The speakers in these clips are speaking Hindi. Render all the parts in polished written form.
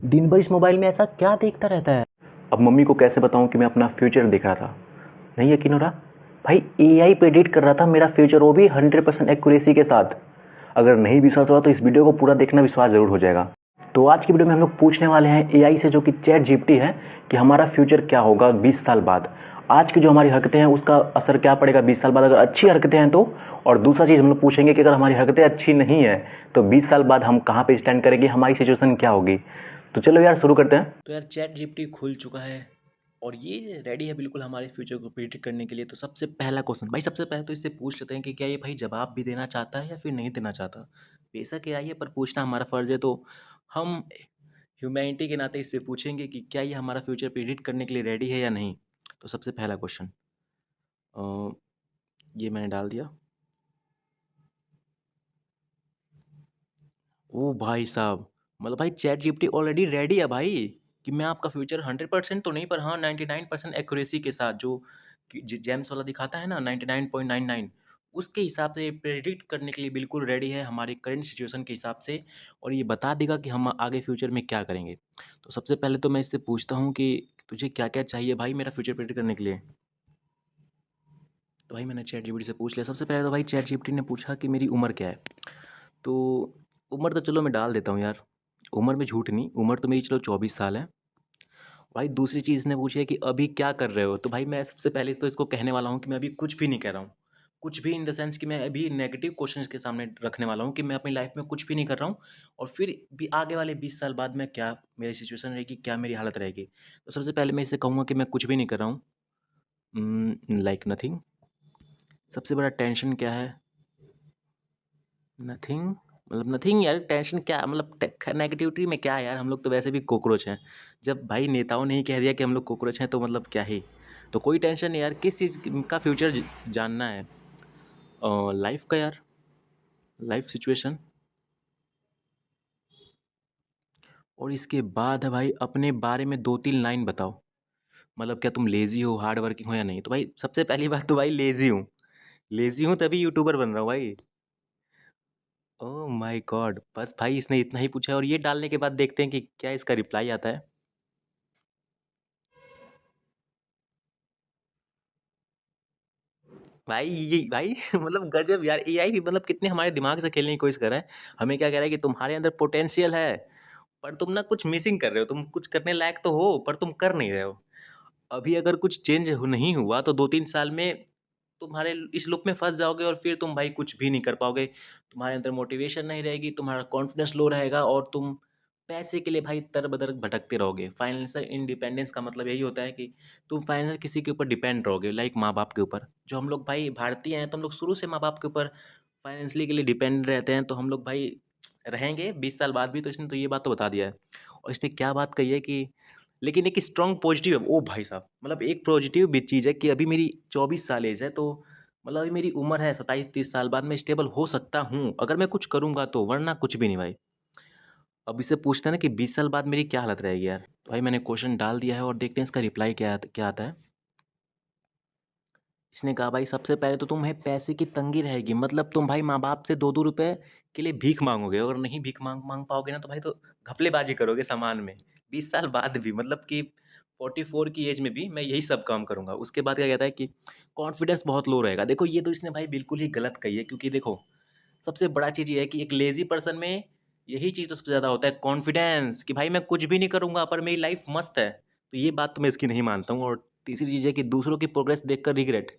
दिन भर इस मोबाइल में ऐसा क्या देखता रहता है? अब मम्मी को कैसे बताऊं कि मैं अपना फ्यूचर देख रहा था। नहीं यकीन हो रहा। भाई एआई प्रेडिक्ट कर रहा था मेरा फ्यूचर, वो भी 100% एक्यूरेसी के साथ। अगर नहीं विश्वास हुआ तो इस वीडियो को पूरा देखना, विश्वास जरूर हो जाएगा। तो आज की वीडियो में हम लोग पूछने वाले हैं एआई से, जो कि चैट जीपीटी है, कि हमारा फ्यूचर क्या होगा 20 साल बाद। आज की जो हमारी हरकतें हैं उसका असर क्या पड़ेगा 20 साल बाद, अगर अच्छी हरकतें हैं तो। और दूसरा चीज़ हम लोग पूछेंगे कि अगर हमारी हरकतें अच्छी नहीं है तो 20 साल बाद हम कहाँ पे स्टैंड करेंगे, हमारी सिचुएशन क्या होगी। तो चलो यार शुरू करते हैं। तो यार चैट जीपीटी खुल चुका है और ये रेडी है बिल्कुल हमारे फ्यूचर को प्रिडिक्ट करने के लिए। तो सबसे पहला क्वेश्चन भाई, सबसे पहले तो इससे पूछ लेते हैं कि क्या ये भाई जवाब भी देना चाहता है या फिर नहीं देना चाहता। बेशक ये आई है पर पूछना हमारा फ़र्ज़ है, तो हम ह्यूमैनिटी के नाते इससे पूछेंगे कि क्या ये हमारा फ्यूचर प्रिडिक्ट करने के लिए रेडी है या नहीं। तो सबसे पहला क्वेश्चन ये मैंने डाल दिया। ओ भाई साहब, मतलब भाई चैट जीपीटी ऑलरेडी रेडी है भाई कि मैं आपका फ्यूचर 100% तो नहीं पर हाँ 99% एक्यूरेसी के साथ, जो जेम्स वाला दिखाता है ना 99.99, उसके हिसाब से प्रेडिक्ट करने के लिए बिल्कुल रेडी है हमारी करंट सिचुएशन के हिसाब से। और ये बता देगा कि हम आगे फ्यूचर में क्या करेंगे। तो सबसे पहले तो मैं इससे पूछता हूँ कि तुझे क्या क्या चाहिए भाई मेरा फ्यूचर प्रेडिक्ट करने के लिए। तो भाई मैंने चैट जीपीटी से पूछ लिया। सबसे पहले तो भाई चैट जीपीटी ने पूछा कि मेरी उम्र क्या है। तो उम्र तो चलो मैं डाल देता हूँ यार, उम्र में झूठ नहीं, उम्र तो मेरी चलो 24 साल है। भाई दूसरी चीज़ इसने पूछी है कि अभी क्या कर रहे हो। तो भाई मैं सबसे पहले तो इसको कहने वाला हूँ कि मैं अभी कुछ भी नहीं कर रहा हूँ। कुछ भी इन द सेंस कि मैं अभी नेगेटिव क्वेश्चंस के सामने रखने वाला हूँ कि मैं अपनी लाइफ में कुछ भी नहीं कर रहा हूँ। और फिर भी आगे वाले 20 साल बाद मैं क्या मेरी सिचुएशन रहेगी, क्या मेरी हालत रहेगी। तो सबसे पहले मैं इसे कहूँगा कि मैं कुछ भी नहीं कर रहा हूँ, लाइक नथिंग। सबसे बड़ा टेंशन क्या है? नथिंग। मतलब नथिंग यार, टेंशन क्या मतलब नेगेटिविटी में क्या है यार, हम लोग तो वैसे भी कॉकरोच हैं। जब भाई नेताओं ने ही कह दिया कि हम लोग कॉकरोच हैं तो मतलब क्या ही। तो कोई टेंशन नहीं यार, किस चीज़ का फ्यूचर जानना है? लाइफ का यार, लाइफ सिचुएशन। और इसके बाद है भाई अपने बारे में 2-3 लाइन बताओ। मतलब क्या तुम लेज़ी हो, हार्ड वर्किंग हो या नहीं। तो भाई सबसे पहली बात तो भाई लेज़ी हूँ। लेज़ी हूँ तभी यूट्यूबर बन रहा हूँ भाई। ओह माय गॉड, बस भाई इसने इतना ही पूछा है और ये डालने के बाद देखते हैं कि क्या इसका रिप्लाई आता है। भाई ये भाई मतलब गजब यार, एआई भी मतलब कितने हमारे दिमाग से खेलने की कोशिश कर रहा है। हमें क्या कह रहा है कि तुम्हारे अंदर पोटेंशियल है, पर तुम ना कुछ मिसिंग कर रहे हो। तुम कुछ करने लायक तो हो पर तुम कर नहीं रहे हो। अभी अगर कुछ चेंज नहीं हुआ तो 2-3 साल में तुम्हारे इस लूप में फंस जाओगे और फिर तुम भाई कुछ भी नहीं कर पाओगे। तुम्हारे अंदर मोटिवेशन नहीं रहेगी, तुम्हारा कॉन्फिडेंस लो रहेगा और तुम पैसे के लिए भाई दर बदर भटकते रहोगे। फाइनेंशियल इंडिपेंडेंस का मतलब यही होता है कि तुम फाइनेंशियल किसी के ऊपर डिपेंड रहोगे, लाइक माँ बाप के ऊपर। जो हम लोग भाई भारतीय हैं तो हम लोग शुरू से माँ बाप के ऊपर फाइनेंशियली के लिए डिपेंड रहते हैं। तो हम लोग भाई रहेंगे 20 साल बाद भी। तो इसने तो ये बात तो बता दिया है। और इसने क्या बात कही है कि लेकिन एक स्ट्रॉन्ग पॉजिटिव है। ओ भाई साहब, मतलब एक पॉजिटिव भी चीज़ है कि अभी मेरी 24 साल एज है, तो मतलब अभी मेरी उम्र है 27-30 साल बाद मैं स्टेबल हो सकता हूँ अगर मैं कुछ करूँगा तो, वरना कुछ भी नहीं भाई। अब इससे पूछते हैं ना कि 20 साल बाद मेरी क्या हालत रहेगी यार। तो भाई मैंने क्वेश्चन डाल दिया है और देखते हैं इसका रिप्लाई क्या क्या आता है। इसने कहा भाई सबसे पहले तो तुम्हें पैसे की तंगी रहेगी, मतलब तुम भाई माँ बाप से 2-2 रुपए के लिए भीख मांगोगे। और नहीं भीख मांग मांग पाओगे ना तो भाई तो घपलेबाजी करोगे सामान में। 20 साल बाद भी, मतलब कि 44 की एज में भी मैं यही सब काम करूँगा। उसके बाद क्या कहता है कि कॉन्फिडेंस बहुत लो रहेगा। देखो ये तो इसने भाई बिल्कुल ही गलत कही है, क्योंकि देखो सबसे बड़ा चीज़ ये है कि एक लेज़ी पर्सन में यही चीज़ तो सबसे ज़्यादा होता है, कॉन्फिडेंस, कि भाई मैं कुछ भी नहीं करूँगा पर मेरी लाइफ मस्त है। तो ये बात तो मैं इसकी नहीं मानता हूँ। और तीसरी चीज़ है कि दूसरों की प्रोग्रेस देखकर रिग्रेट।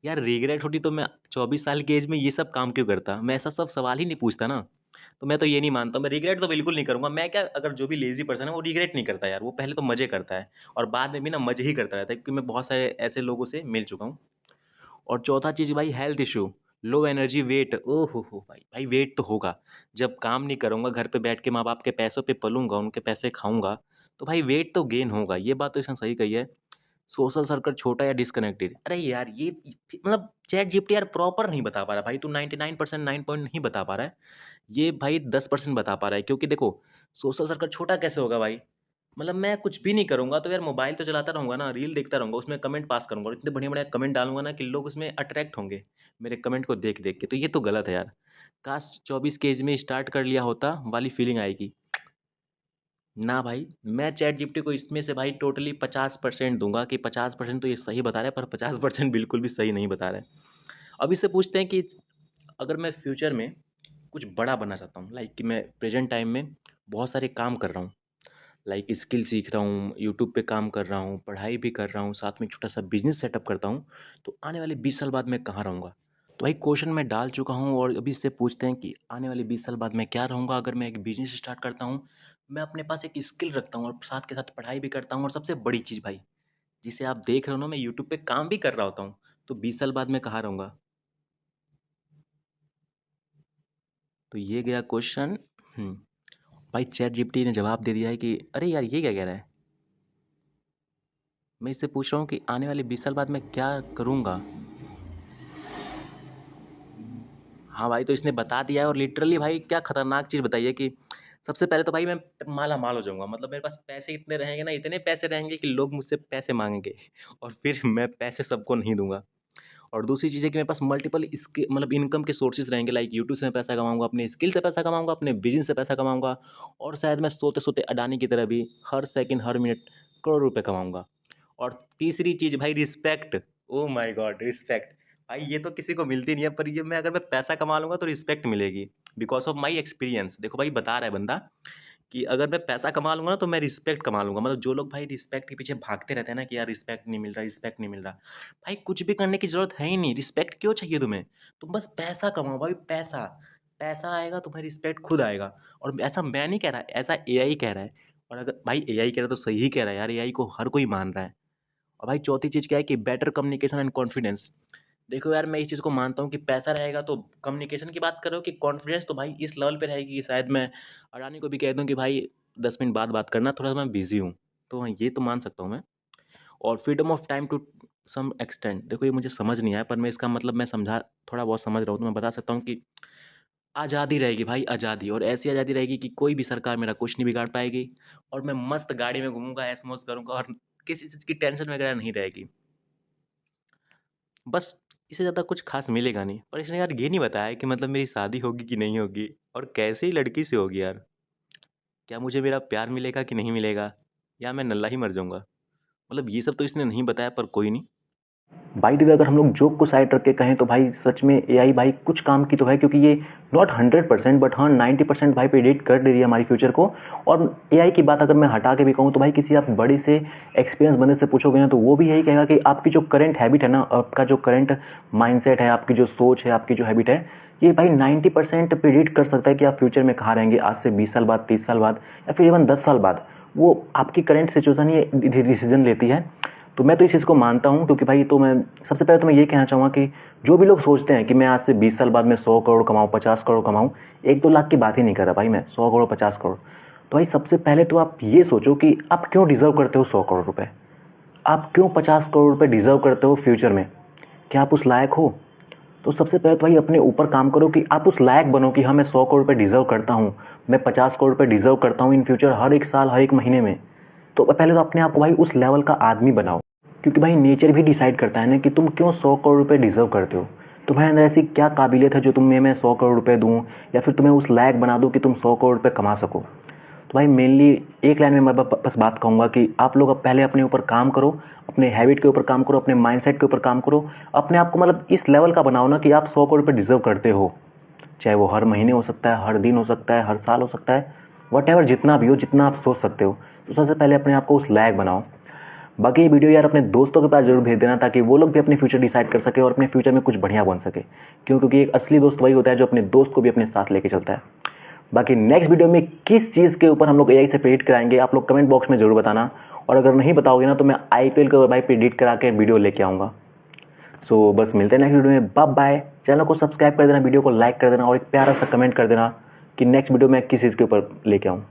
यार रिग्रेट होती तो मैं 24 साल की एज में ये सब काम क्यों करता, मैं ऐसा सब सवाल ही नहीं पूछता ना। तो मैं तो ये नहीं मानता, मैं रिग्रेट तो बिल्कुल नहीं करूँगा। मैं क्या, अगर जो भी लेज़ी पर्सन है वो रिग्रेट नहीं करता यार, वो पहले तो मज़े करता है और बाद में भी ना मज़े ही करता रहता है, क्योंकि मैं बहुत सारे ऐसे लोगों से मिल चुका हूँ। और चौथा चीज़ भाई health issue, low energy, weight. ओह हो भाई, भाई वेट तो होगा। जब काम नहीं करूँगा, घर पे बैठ के माँ बाप के पैसों पे पलूँगा, उनके पैसे खाऊँगा, तो भाई वेट तो गेन होगा। ये बात तो इसने सही कही है। सोशल सर्कल छोटा या डिस्कनेक्टेड, अरे यार ये मतलब चैट जीपीटी यार प्रॉपर नहीं बता पा रहा भाई। तू 99% 9 पॉइंट नहीं बता पा रहा है, ये भाई 10% बता पा रहा है। क्योंकि देखो सोशल सर्कल छोटा कैसे होगा भाई, मतलब मैं कुछ भी नहीं करूँगा तो यार मोबाइल तो चलाता रहूँगा ना, रील देखता रहूँगा, उसमें कमेंट पास करूँगा और इतने बढ़िया-बढ़िया कमेंट डालूँगा ना कि लोग उसमें अट्रैक्ट होंगे मेरे कमेंट को देख-देख के। तो ये तो गलत है यार। काश 24 के ऐज में स्टार्ट कर लिया होता वाली फीलिंग आएगी। ना भाई, मैं चैट जीपीटी को इसमें से भाई टोटली 50% दूंगा कि 50% तो ये सही बता रहा है, पर 50% बिल्कुल भी सही नहीं बता रहा है। अब इससे पूछते हैं कि अगर मैं फ्यूचर में कुछ बड़ा बनना चाहता हूँ, लाइक कि मैं प्रेजेंट टाइम में बहुत सारे काम कर रहा हूँ, लाइक स्किल सीख रहा हूँ, यूट्यूब पे काम कर रहा हूँ, पढ़ाई भी कर रहा हूँ, साथ में एक छोटा सा बिजनेस सेटअप करता हूँ, तो आने वाले 20 साल बाद मैं कहाँ रहूँगा? तो भाई क्वेश्चन मैं डाल चुका हूँ और अभी इससे पूछते हैं कि आने वाले 20 साल बाद मैं क्या रहूँगा अगर मैं एक बिजनेस स्टार्ट करता हूँ, मैं अपने पास एक स्किल रखता हूँ और साथ के साथ पढ़ाई भी करता हूँ, और सबसे बड़ी चीज़ भाई, जिसे आप देख रहे हो ना, मैं यूट्यूब पे काम भी कर रहा होता हूँ, तो 20 साल बाद मैं कहाँ रहूँगा? तो ये गया क्वेश्चन। भाई चैट जीपीटी ने जवाब दे दिया है कि अरे यार ये क्या कह रहा है, मैं इससे पूछ रहा हूँ कि आने वाले 20 साल बाद मैं क्या करूँगा। हाँ भाई, तो इसने बता दिया है, और लिटरली भाई क्या खतरनाक चीज़ बताई है कि सबसे पहले तो भाई मैं माला माल हो जाऊँगा, मतलब मेरे पास पैसे इतने रहेंगे ना, इतने पैसे रहेंगे कि लोग मुझसे पैसे मांगेंगे और फिर मैं पैसे सबको नहीं दूंगा। और दूसरी चीज़ है कि मेरे पास मल्टीपल इसके मतलब इनकम के सोर्सेज रहेंगे, लाइक यूट्यूब से मैं पैसा कमाऊंगा, अपने स्किल से पैसा कमाऊंगा, अपने बिजनेस से पैसा कमाऊंगा, और शायद मैं सोते सोते अडानी की तरह भी हर सेकंड हर मिनट करोड़ रुपए कमाऊंगा। और तीसरी चीज़ भाई, respect. Oh my God, respect. भाई ये तो किसी को मिलती नहीं है, पर ये मैं अगर मैं पैसा कमा लूँगा तो रिस्पेक्ट मिलेगी, बिकॉज ऑफ माई एक्सपीरियंस। देखो भाई, बता रहा है बंदा कि अगर मैं पैसा कमा लूँगा ना तो मैं रिस्पेक्ट कमा लूँगा। मतलब जो लोग भाई रिस्पेक्ट के पीछे भागते रहते हैं ना कि यार रिस्पेक्ट नहीं मिल रहा, रिस्पेक्ट नहीं मिल रहा, भाई कुछ भी करने की ज़रूरत है ही नहीं। रिस्पेक्ट क्यों चाहिए तुम्हें? तुम बस पैसा कमाओ भाई, पैसा। पैसा आएगा, तुम्हें रिस्पेक्ट खुद आएगा। और ऐसा मैं नहीं कह रहा, ऐसा एआई कह रहा है। और अगर भाई एआई कह रहा है तो सही ही कह रहा है यार, एआई को हर कोई मान रहा है। और भाई चौथी चीज़ क्या है कि बेटर कम्युनिकेशन एंड कॉन्फिडेंस। देखो यार, मैं इस चीज़ को मानता हूँ कि पैसा रहेगा तो कम्युनिकेशन की बात करो, कि कॉन्फिडेंस तो भाई इस लेवल पे रहेगी कि शायद मैं अडानी को भी कह दूँ कि भाई 10 मिनट बाद बात करना, थोड़ा सा मैं बिज़ी हूँ। तो हाँ, ये तो मान सकता हूँ मैं। और freedom of time to some extent. देखो ये मुझे समझ नहीं आया, पर मैं इसका मतलब मैं समझा, थोड़ा बहुत समझ रहा हूँ, तो मैं बता सकता हूँ कि आज़ादी रहेगी भाई, आज़ादी। और ऐसी आज़ादी रहेगी कि कोई भी सरकार मेरा कुछ नहीं बिगाड़ पाएगी, और मैं मस्त गाड़ी में घूमूंगा, ऐश मौज करूँगा, और किसी चीज़ की टेंशन वगैरह नहीं रहेगी। बस इससे ज़्यादा कुछ खास मिलेगा नहीं। पर इसने यार ये नहीं बताया कि मतलब मेरी शादी होगी कि नहीं होगी, और कैसे ही लड़की से होगी यार। क्या मुझे मेरा प्यार मिलेगा कि नहीं मिलेगा, या मैं नल्ला ही मर जाऊँगा? मतलब ये सब तो इसने नहीं बताया, पर कोई नहीं। बाय द वे अगर हम लोग जोक को साइड रख के कहें तो भाई सच में एआई भाई कुछ काम की तो है, क्योंकि ये नॉट 100% बट हाँ 90% भाई प्रेडिक्ट कर दे रही है हमारी फ्यूचर को। और एआई की बात अगर मैं हटा के भी कहूँ तो भाई किसी आप बड़े से एक्सपीरियंस बंदे से पूछोगे ना तो वो भी यही कहेगा कि आपकी जो करंट हैबिट है ना, आपका जो करंट माइंडसेट है, आपकी जो सोच है, आपकी जो हैबिट है, ये भाई 90% प्रेडिक्ट कर सकता है कि आप फ्यूचर में कहाँ रहेंगे, आज से 20 साल बाद, 30 साल बाद, या फिर इवन 10 साल बाद। वो आपकी करंट सिचुएशन ही डिसीजन लेती है। तो मैं तो इस चीज़ को मानता हूँ, क्योंकि भाई तो मैं सबसे पहले तो मैं ये कहना चाहूँगा कि जो भी लोग सोचते हैं कि मैं आज से 20 साल बाद मैं 100 करोड़ कमाऊँ, 50 करोड़ कमाऊँ, 1-2 लाख की बात ही नहीं कर रहा भाई मैं, 100 करोड़ 50 करोड़। तो भाई सबसे पहले तो आप ये सोचो कि आप क्यों डिज़र्व करते हो 100 करोड़ रुपए? आप क्यों 50 करोड़ रुपए डिज़र्व करते हो फ्यूचर में? क्या आप उस लायक हो? तो सबसे पहले तो भाई अपने ऊपर काम करो कि आप उस लायक बनो कि हाँ मैं 100 करोड़ रुपए डिज़र्व करता हूँ, मैं 50 करोड़ रुपए डिज़र्व करता हूँ इन फ्यूचर, हर एक साल, हर एक महीने में। तो पहले तो अपने आप को भाई उस लेवल का आदमी बनाओ, क्योंकि भाई नेचर भी डिसाइड करता है ना कि तुम क्यों 100 करोड़ रुपए डिजर्व करते हो। तुम्हारे अंदर ऐसी क्या काबिलियत है जो तुम्हें मैं 100 करोड़ रुपए दूं, या फिर तुम्हें उस लायक बना दूं कि तुम 100 करोड़ रुपए कमा सको। तो भाई मेनली एक लाइन में मैं बस बात कहूँगा कि आप लोग अब पहले अपने ऊपर काम करो, अपने हैबिट के ऊपर काम करो, अपने माइंडसेट के ऊपर काम करो, अपने आप को मतलब इस लेवल का बनाओ ना कि आप 100 करोड़ रुपए डिजर्व करते हो। चाहे वो हर महीने हो सकता है, हर दिन हो सकता है, हर साल हो सकता है, वट जितना भी हो, जितना आप सोच सकते हो। तो सबसे पहले अपने आप को उस लायक बनाओ। बाकी ये वीडियो यार अपने दोस्तों के पास जरूर भेज देना, ताकि वो लोग भी अपने फ्यूचर डिसाइड कर सके और अपने फ्यूचर में कुछ बढ़िया बन सके। क्योंकि एक असली दोस्त वही होता है जो अपने दोस्त को भी अपने साथ लेके चलता है। बाकी नेक्स्ट वीडियो में किस चीज़ के ऊपर हम लोग एआई से प्रेडिक्ट कराएंगे, आप लोग कमेंट बॉक्स में जरूर बताना। और अगर नहीं बताओगे ना तो मैं आईपीएल के भाई प्रेडिक्ट करा के वीडियो लेके आऊँगा। सो बस मिलते हैं नेक्स्ट वीडियो में, बाय बाय। चैनल को सब्सक्राइब कर देना, वीडियो को लाइक कर देना, और एक प्यारा सा कमेंट कर देना कि नेक्स्ट वीडियो में किस चीज़ के ऊपर लेके आऊँ।